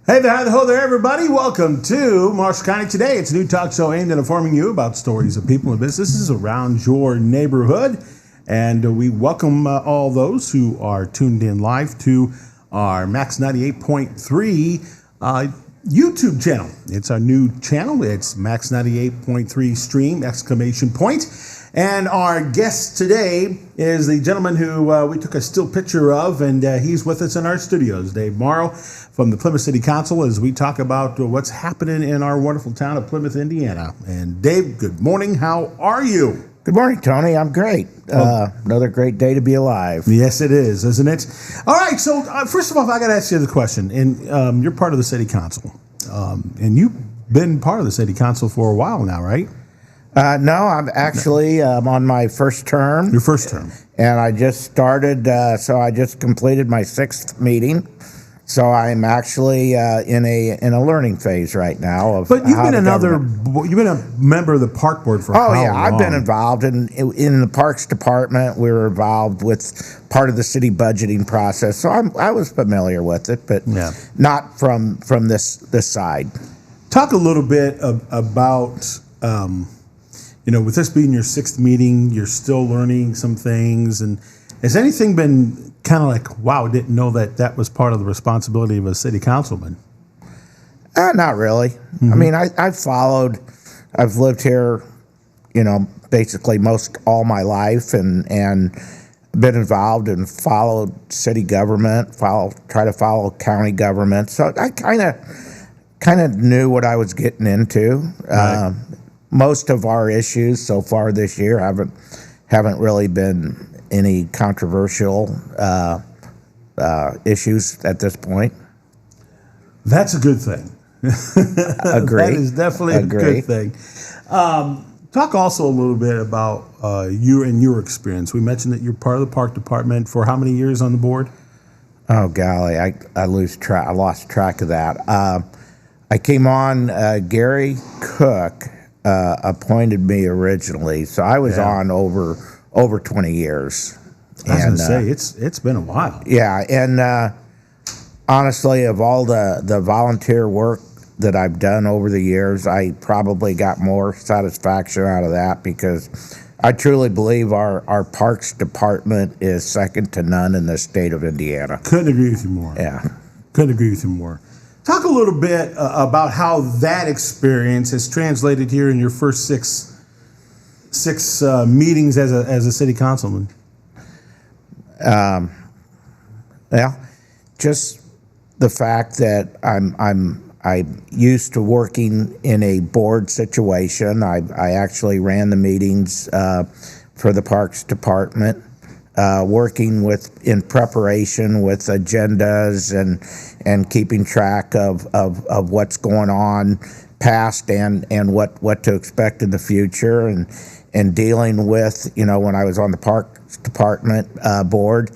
Hey there, hi there, everybody. Welcome to Marshall County Today. It's a new talk show aimed at informing you about stories of people and businesses around your neighborhood. And we welcome all those who are tuned in live to our Max 98.3 YouTube channel. It's our new channel. It's Max 98.3 Stream, exclamation point. And our guest today is the gentleman who we took a still picture of, and he's with us in our studios, Dave Morrow from the Plymouth City Council, as we talk about what's happening in our wonderful town of Plymouth, Indiana. And Dave, good morning. How are you? Good morning, Tony. I'm great. Another great day to be alive. Yes, it is, isn't it? All right. So first of all, I got to ask you the question. And you're part of the City Council, and you've been part of the City Council for a while now, right? No, I'm actually on my first term. Your first term. And I just started, so I just completed my 6th meeting. So I'm actually in a learning phase right now. But you've been you've been a member of the Park Board for how long? I've been involved in the Parks Department. We were involved with part of the city budgeting process. So I was familiar with it, but not from this side. Talk a little bit about... with this being your 6th meeting, you're still learning some things. And has anything been kind of like, wow, I didn't know that was part of the responsibility of a city councilman? Not really. Mm-hmm. I mean, I've lived here, basically most all my life and been involved and followed city government, try to follow county government. So I kind of knew what I was getting into. Right. Most of our issues so far this year haven't really been any controversial issues at this point. That's a good thing. Agree. That is definitely a good thing. Talk also a little bit about you and your experience. We mentioned that you're part of the Park Department for how many years on the board? Oh golly, I lost track of that. I came on. Gary Cook appointed me originally, so I was on over 20 years. I was going to say, it's been a while. Yeah, and honestly, of all the volunteer work that I've done over the years, I probably got more satisfaction out of that because I truly believe our Parks Department is second to none in the state of Indiana. Couldn't agree with you more. Yeah. Couldn't agree with you more. Talk a little bit about how that experience has translated here in your first six meetings as a city councilman. Just the fact that I'm used to working in a board situation. I actually ran the meetings for the Parks Department. Working in preparation with agendas and keeping track of what's going on past and what to expect in the future and dealing with, when I was on the Parks Department board,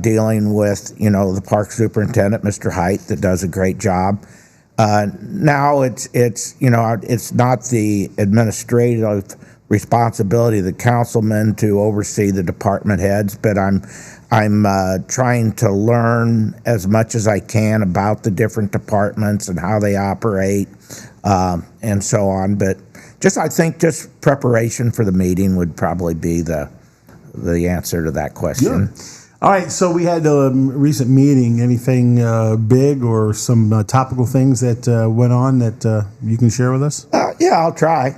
dealing with, the park superintendent, Mr. Height, that does a great job. Now it's not the administrative responsibility of the councilman to oversee the department heads, but I'm trying to learn as much as I can about the different departments and how they operate, and so on. But I think preparation for the meeting would probably be the answer to that question. Good. All right, so we had a recent meeting. Anything big or some topical things that went on that you can share with us? Yeah, I'll try.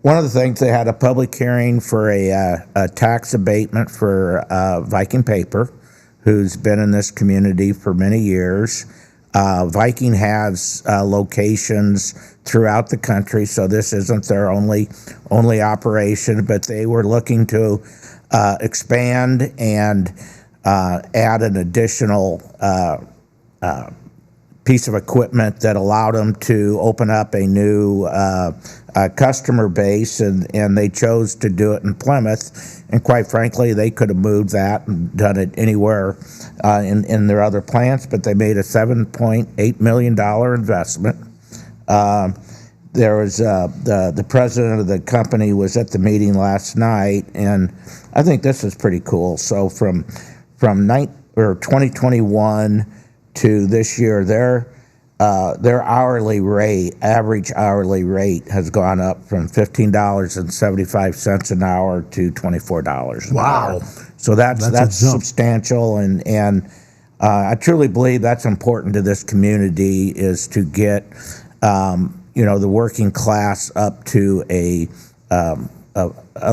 One of the things, they had a public hearing for a tax abatement for Viking Paper, who's been in this community for many years. Viking has locations throughout the country, so this isn't their only operation, but they were looking to expand and add an additional piece of equipment that allowed them to open up a new customer base, and they chose to do it in Plymouth. And quite frankly, they could have moved that and done it anywhere in their other plants, but they made a $7.8 million investment. There was the president of the company was at the meeting last night, and I think this is pretty cool. So from 2021 to this year, their hourly rate, average hourly rate, has gone up from $15.75 an hour to $24 an hour. So that's substantial, and I truly believe that's important to this community, is to get the working class up to a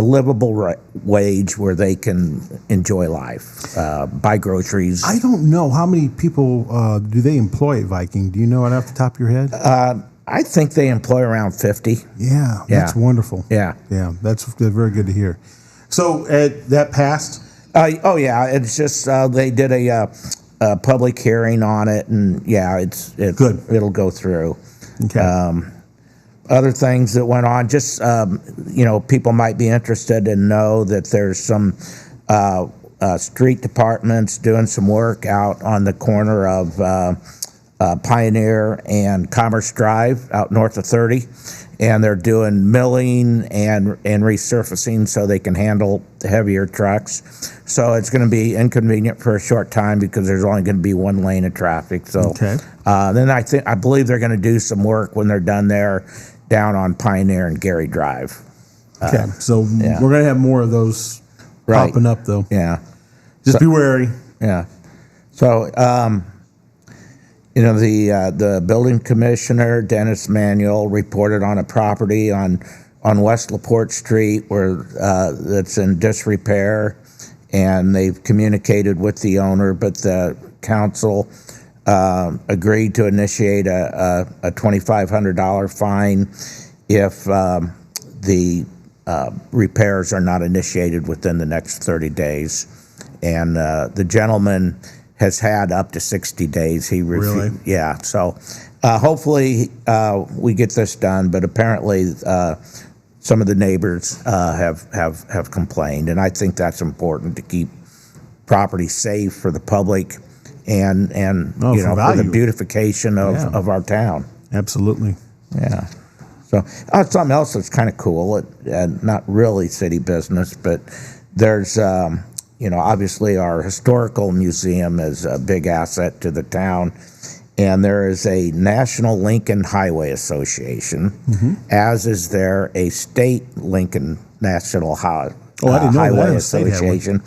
livable wage where they can enjoy life, buy groceries. I don't know how many people do they employ at Viking. Do you know it off the top of your head? I think they employ around 50. Yeah, that's wonderful. Yeah, that's very good to hear. So that passed. Oh yeah, it's just they did a public hearing on it, and it's good. It'll go through. Okay. Other things that went on, just people might be interested and know that there's some street departments doing some work out on the corner of Pioneer and Commerce Drive out north of 30, and they're doing milling and resurfacing so they can handle the heavier trucks. So it's going to be inconvenient for a short time because there's only going to be one lane of traffic. So then I believe they're going to do some work when they're done there down on Pioneer and Gary Drive. Okay, so we're going to have more of those popping up, though. Yeah. Just be wary. Yeah. So, the building commissioner, Dennis Manuel, reported on a property on West LaPorte Street where that's in disrepair, and they've communicated with the owner, but the council agreed to initiate a $2,500 fine if the repairs are not initiated within the next 30 days. And the gentleman has had up to 60 days. He really? Yeah. So hopefully we get this done. But apparently some of the neighbors have complained, and I think that's important to keep property safe for the public and for the beautification of our town. Absolutely. Yeah. So something else that's kind of cool, not really city business, but there's obviously our historical museum is a big asset to the town, and there is a National Lincoln Highway Association, as is there a state Lincoln National Highway Association.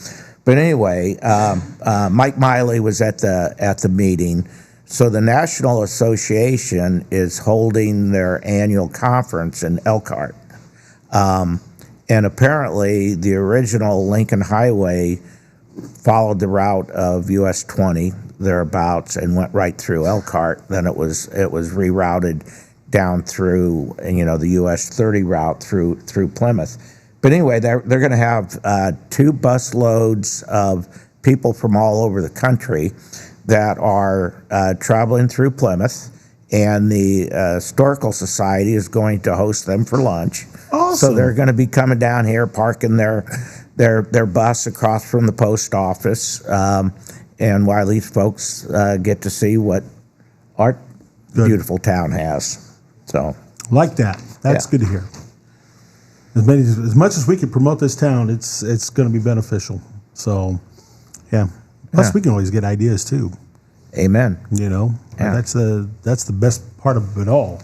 But anyway, Mike Miley was at the meeting. So the National Association is holding their annual conference in Elkhart. And apparently the original Lincoln Highway followed the route of US 20 thereabouts and went right through Elkhart. Then it was rerouted down through the US 30 route through Plymouth. But anyway, they're going to have 2 bus loads of people from all over the country that are traveling through Plymouth, and the Historical Society is going to host them for lunch. Awesome. So they're going to be coming down here, parking their bus across from the post office, and while these folks get to see what our beautiful town has. So like that. That's good to hear. As much as we can promote this town, it's going to be beneficial. So, yeah. Plus, we can always get ideas too. Amen. That's the best part of it all.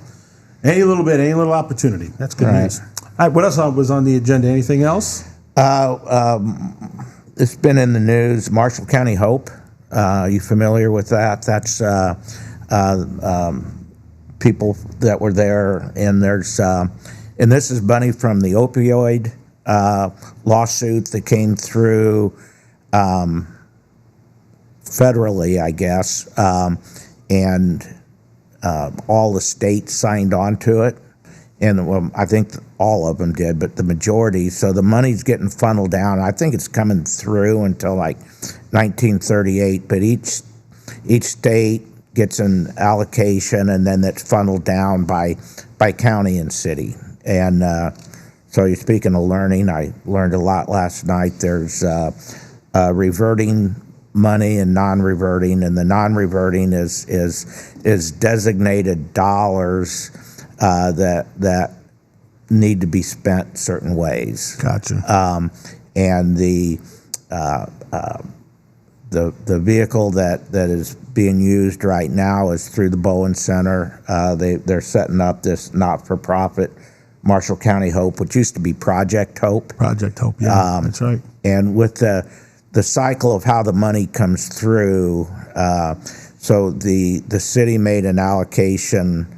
Any little opportunity. That's good news. All right, what else was on the agenda? Anything else? It's been in the news. Marshall County Hope. You familiar with that? That's people that were there, and there's and this is money from the opioid lawsuit that came through federally, I guess, and all the states signed on to it. And I think all of them did, but the majority. So the money's getting funneled down. I think it's coming through until like 1938, but each state gets an allocation, and then it's funneled down by county and city. And so you're speaking of learning, I learned a lot last night. There's reverting money and non-reverting, and the non-reverting is designated dollars that need to be spent certain ways. Gotcha. And the the vehicle that is being used right now is through the Bowen Center. They're setting up this not-for-profit Marshall County Hope, which used to be Project Hope. Project Hope, yeah, that's right. And with the cycle of how the money comes through, so the city made an allocation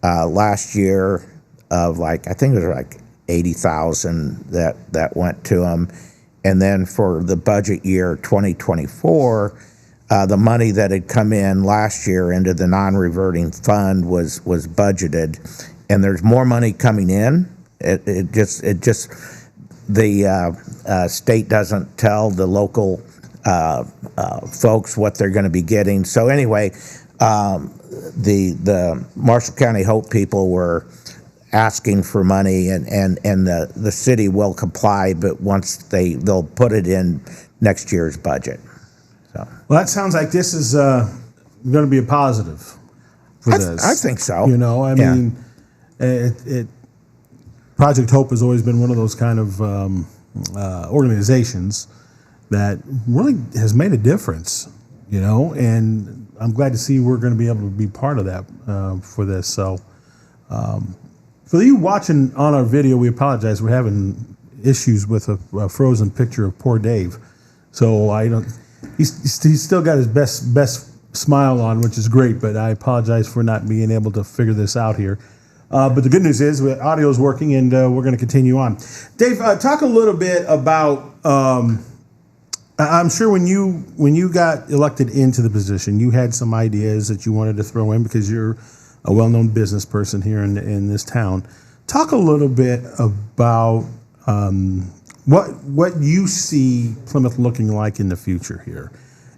last year of I think it was like 80,000 that went to them. And then for the budget year 2024, the money that had come in last year into the non-reverting fund was budgeted, and there's more money coming in. It just the state doesn't tell the local folks what they're going to be getting. So anyway, the Marshall County Hope people were asking for money, and the city will comply, but once they'll put it in next year's budget. So, well, that sounds like this is going to be a positive for this. I think so. You know, I mean, Project Hope has always been one of those kind of organizations that really has made a difference, you know, and I'm glad to see we're going to be able to be part of that for this. So, for you watching on our video, we apologize. We're having issues with a frozen picture of poor Dave. So he's still got his best smile on, which is great, but I apologize for not being able to figure this out here. But the good news is the audio is working, and we're going to continue on. Dave, talk a little bit about, I'm sure when you got elected into the position, you had some ideas that you wanted to throw in because you're a well-known business person here in this town. Talk a little bit about what you see Plymouth looking like in the future here,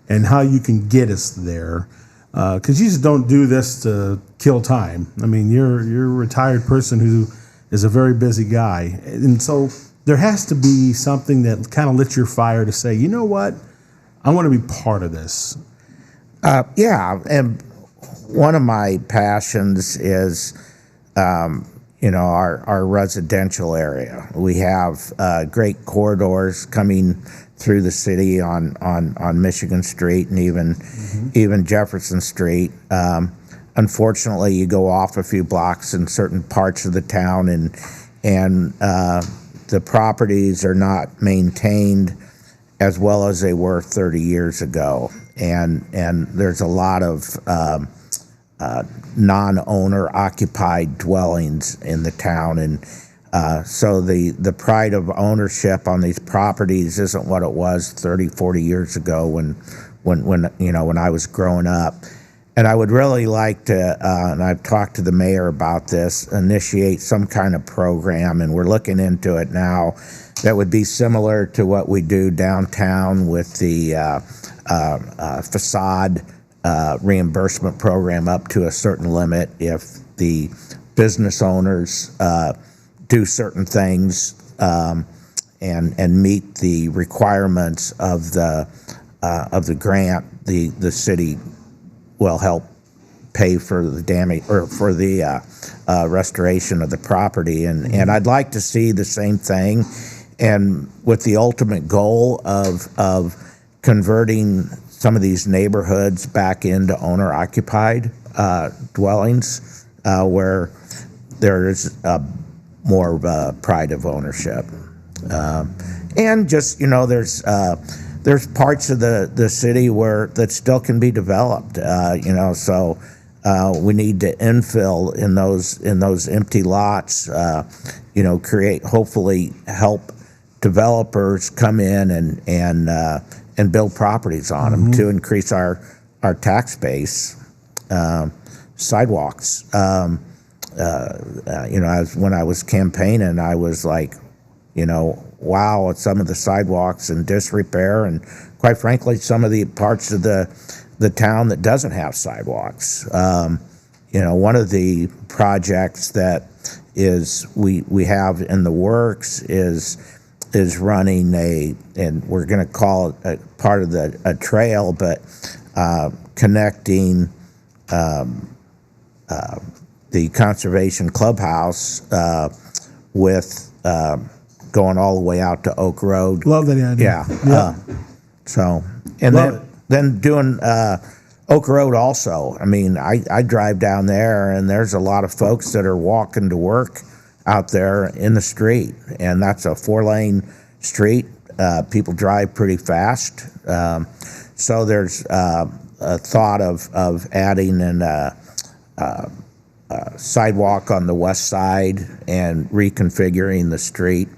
and how you can get us there. Because you just don't do this to kill time. I mean, you're a retired person who is a very busy guy, and so there has to be something that kind of lit your fire to say, you know what, I want to be part of this. Yeah, and one of my passions is, our residential area. We have great corridors coming through the city on Michigan Street and even Jefferson Street. Unfortunately, you go off a few blocks in certain parts of the town, and the properties are not maintained as well as they were 30 years ago, and there's a lot of non-owner occupied dwellings in the town, and so the pride of ownership on these properties isn't what it was 30, 40 years ago when I was growing up. And I would really like to, and I've talked to the mayor about this, initiate some kind of program, and we're looking into it now, that would be similar to what we do downtown with the facade reimbursement program up to a certain limit. If the business owners do certain things and meet the requirements of the grant, the city will help pay for the damage or for the restoration of the property, and I'd like to see the same thing, and with the ultimate goal of converting some of these neighborhoods back into owner-occupied dwellings where there is more of a pride of ownership, and just there's parts of the city where that still can be developed, so we need to infill in those empty lots, hopefully help developers come in and build properties on them to increase our tax base. Sidewalks, when I was campaigning, I was like, wow, some of the sidewalks in disrepair, and quite frankly, some of the parts of the town that doesn't have sidewalks. One of the projects that we have in the works is running and we're going to call it a part of a trail, but connecting the conservation clubhouse with going all the way out to Oak Road. Love that idea. Yeah. And Love then doing Oak Road also. I mean, I drive down there, and there's a lot of folks that are walking to work out there in the street, and that's a 4-lane street. People drive pretty fast, so there's a thought of adding a sidewalk on the west side and reconfiguring the street,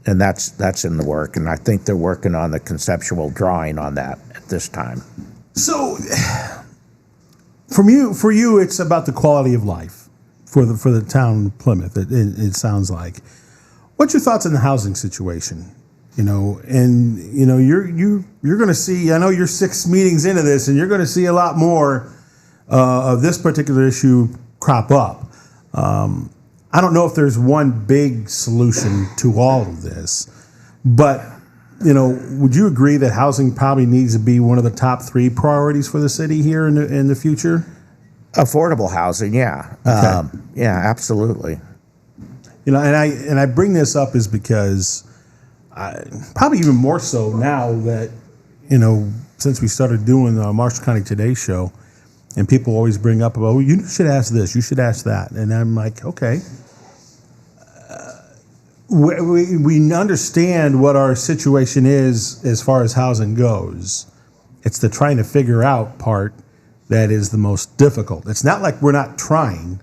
and that's in the work, and I think they're working on the conceptual drawing on that at this time. So, for you, it's about the quality of life for the town of Plymouth. It sounds like. What's your thoughts on the housing situation? You know, and you know you're going to see. I know you're 6 meetings into this, and you're going to see a lot more of this particular issue crop up. I don't know if there's one big solution to all of this, but you know, would you agree that housing probably needs to be one of the top 3 priorities for the city here in the future? Affordable housing, yeah, Okay. yeah, absolutely. You know, and I bring this up is because probably even more so now that, you know, since we started doing the Marshall County Today show, and people always bring up about, well, you should ask this, you should ask that, and I'm like, okay. We understand what our situation is as far as housing goes. It's the trying to figure out part that is the most difficult. It's not like we're not trying.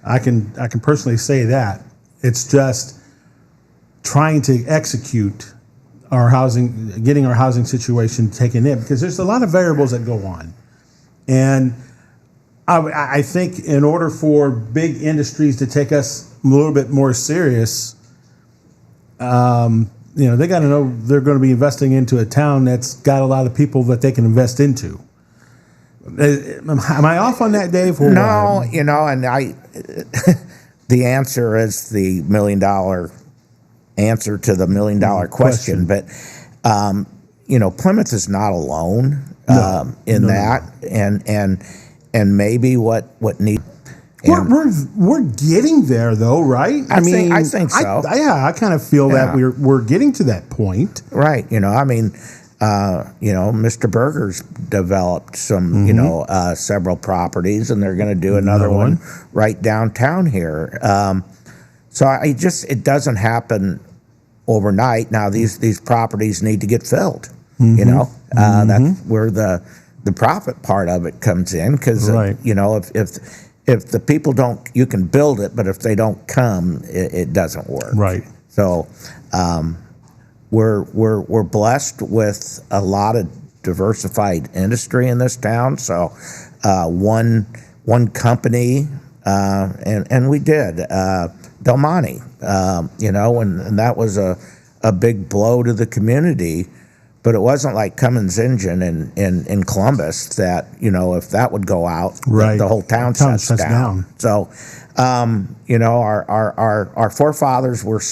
I can personally say that. It's just trying to execute our housing, getting our housing situation taken in, because there's a lot of variables that go on. And I think in order for big industries to take us a little bit more serious, you know, they got to know they're going to be investing into a town that's got a lot of people that they can invest into. Am I off on that, Dave? Or No, you know, and the answer is the $1 million answer to the $1 million question. But, you know, Plymouth is not alone in that. And maybe what needs. We're getting there though, right? I think so. I kind of feel that we're getting to that point. Right. You know, I mean, you know, Mr. Berger's developed some, you know, several properties, and they're going to do another one right downtown here. So it doesn't happen overnight. Now these properties need to get filled. You know, that's where the profit part of it comes in, because you know, if the people don't, you can build it, but if they don't come, it doesn't work. Right. So we're blessed with a lot of diversified industry in this town. So one company, and we did Del Monte, you know, and that was a big blow to the community. But it wasn't like Cummins Engine in Columbus that, you know, if that would go out, the whole town shuts down. So, you know, our forefathers were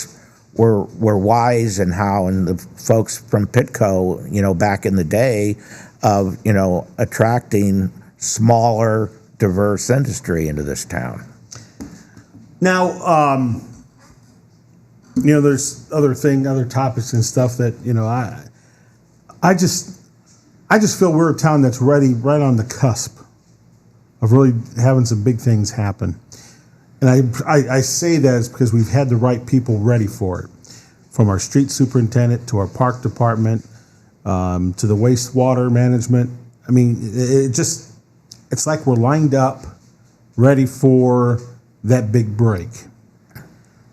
wise in how, and the folks from Pitco, you know, back in the day, of, you know, attracting smaller, diverse industry into this town. Now, you know, there's other topics and stuff that, you know, I just feel we're a town that's right on the cusp of really having some big things happen. And I say that is because we've had the right people ready for it, from our street superintendent to our park department, to the wastewater management. I mean, it's like we're lined up, ready for that big break.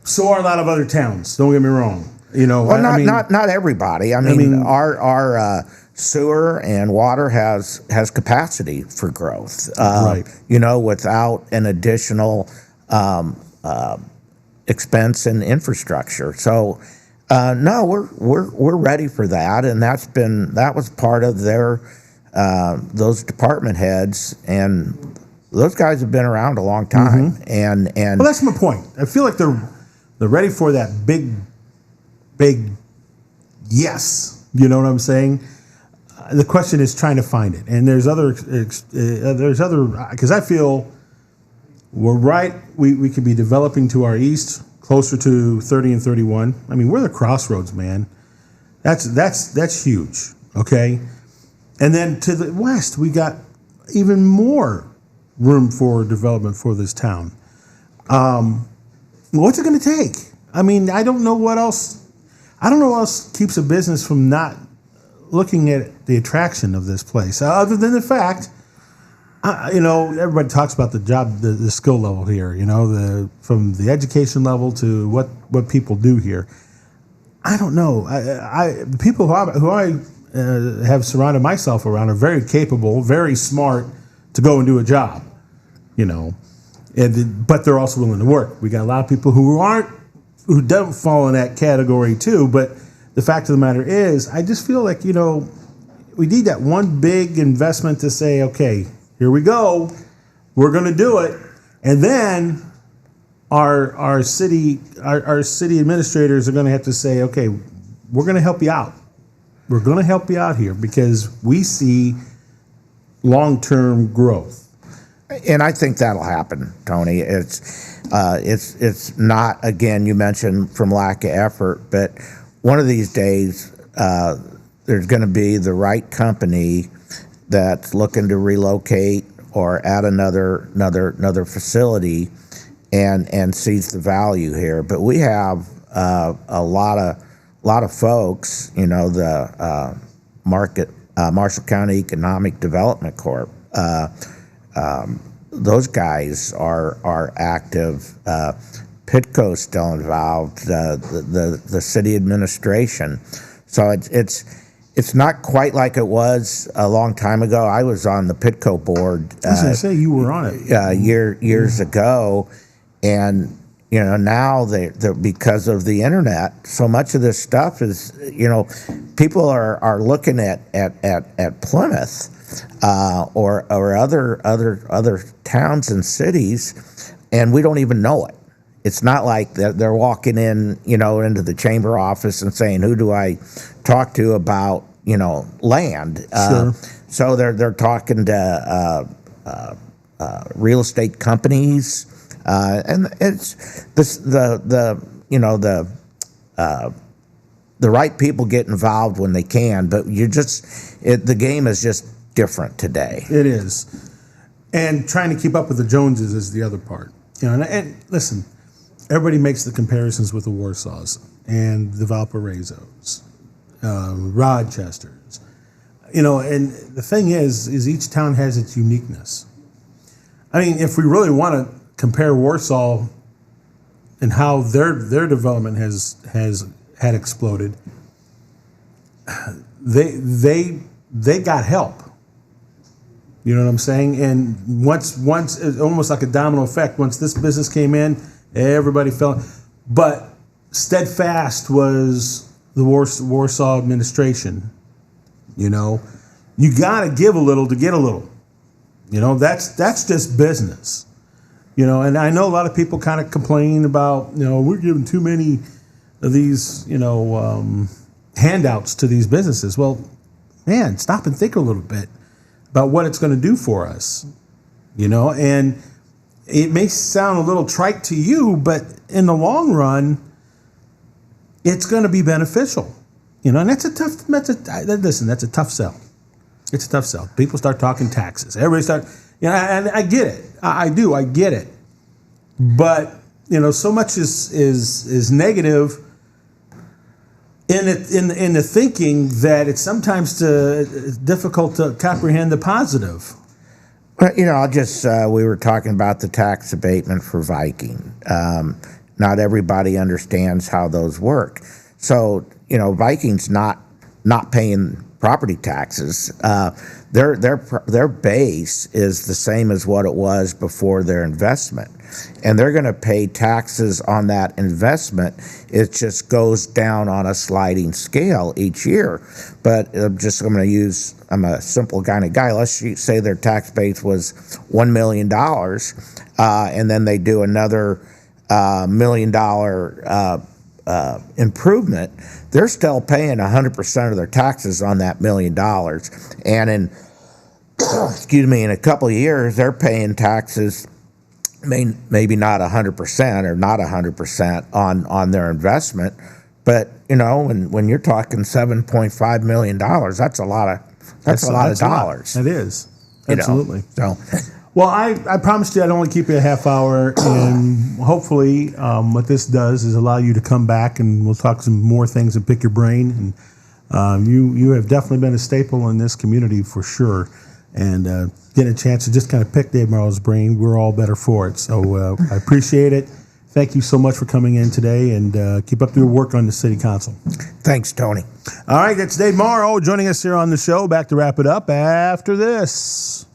So are a lot of other towns. Don't get me wrong. You know, well, not everybody. I mean, our sewer and water has capacity for growth. Right. You know, without an additional expense in infrastructure. So, no, we're ready for that, and that was part of their those department heads, and those guys have been around a long time. And well, that's my point. I feel like they're ready for that big yes. You know what I'm saying? The question is trying to find it, and there's other because I feel we're right. We could be developing to our east, closer to 30 and 31. I mean, we're the crossroads, man. That's huge. Okay, And then to the west, we got even more room for development for this town. What's it going to take? I mean, I don't know what else keeps a business from not looking at the attraction of this place, other than the fact, everybody talks about the skill level here, from the education level to what people do here. I don't know. The people who I have surrounded myself around are very capable, very smart to go and do a job, but they're also willing to work. We got a lot of people who don't fall in that category too, but the fact of the matter is, I just feel like, we need that one big investment to say, okay, here we go, we're going to do it. And then our city administrators are going to have to say, okay, we're going to help you out. We're going to help you out here because we see long-term growth. And I think that'll happen, Tony. It's not, again, you mentioned from lack of effort, but one of these days, there's going to be the right company that's looking to relocate or add another facility and sees the value here. But we have a lot of folks, the Marshall County Economic Development Corp. Those guys are active. Pitco's still involved. The city administration. So it's not quite like it was a long time ago. I was on the Pitco board. I was going to say you were on it years ago, and now they because of the internet, so much of this stuff is people are looking at Plymouth or other towns and cities, and we don't even know it. It's not like they're walking in, into the chamber office and saying, "Who do I talk to about, land?" Sure. So they're talking to real estate companies, and it's the right people get involved when they can. But the game is just different today. It is, and trying to keep up with the Joneses is the other part. And listen. Everybody makes the comparisons with the Warsaws and the Valparaisos, Rochesters, and the thing is each town has its uniqueness. I mean, if we really want to compare Warsaw and how their development has had exploded, they got help. You know what I'm saying? And once it's almost like a domino effect. Once this business came in, everybody fell. But steadfast was the Warsaw administration. You got to give a little to get a little. That's just business. And I know a lot of people kind of complain about, we're giving too many of these, handouts to these businesses. Well, man, stop and think a little bit about what it's going to do for us. And it may sound a little trite to you, but in the long run, it's going to be beneficial. And that's a tough sell. It's a tough sell. People start talking taxes. Everybody start, and I get it. I get it. But, so much is negative in the thinking that it's sometimes difficult to comprehend the positive. But, I'll just, we were talking about the tax abatement for Viking. Not everybody understands how those work. So, Viking's not paying property taxes. Their base is the same as what it was before their investment. And they're going to pay taxes on that investment. It just goes down on a sliding scale each year. But I'm a simple kind of guy. Let's say their tax base was $1 million, and then they do another $1 million improvement. They're still paying 100% of their taxes on that $1 million. And in a couple of years, they're paying taxes maybe not 100% or not 100% on their investment, but when you're talking $7.5 million, that's a lot That's a lot of that's a lot. dollars. It is. you know. Absolutely. So, Well, I promised you I'd only keep you a half hour, and hopefully what this does is allow you to come back and we'll talk some more things and pick your brain. And you have definitely been a staple in this community for sure. And getting a chance to just kind of pick Dave Morrow's brain, we're all better for it. So I appreciate it. Thank you so much for coming in today, and keep up your work on the City Council. thanks, Tony. All right, that's Dave Morrow joining us here on the show. Back to wrap it up after this.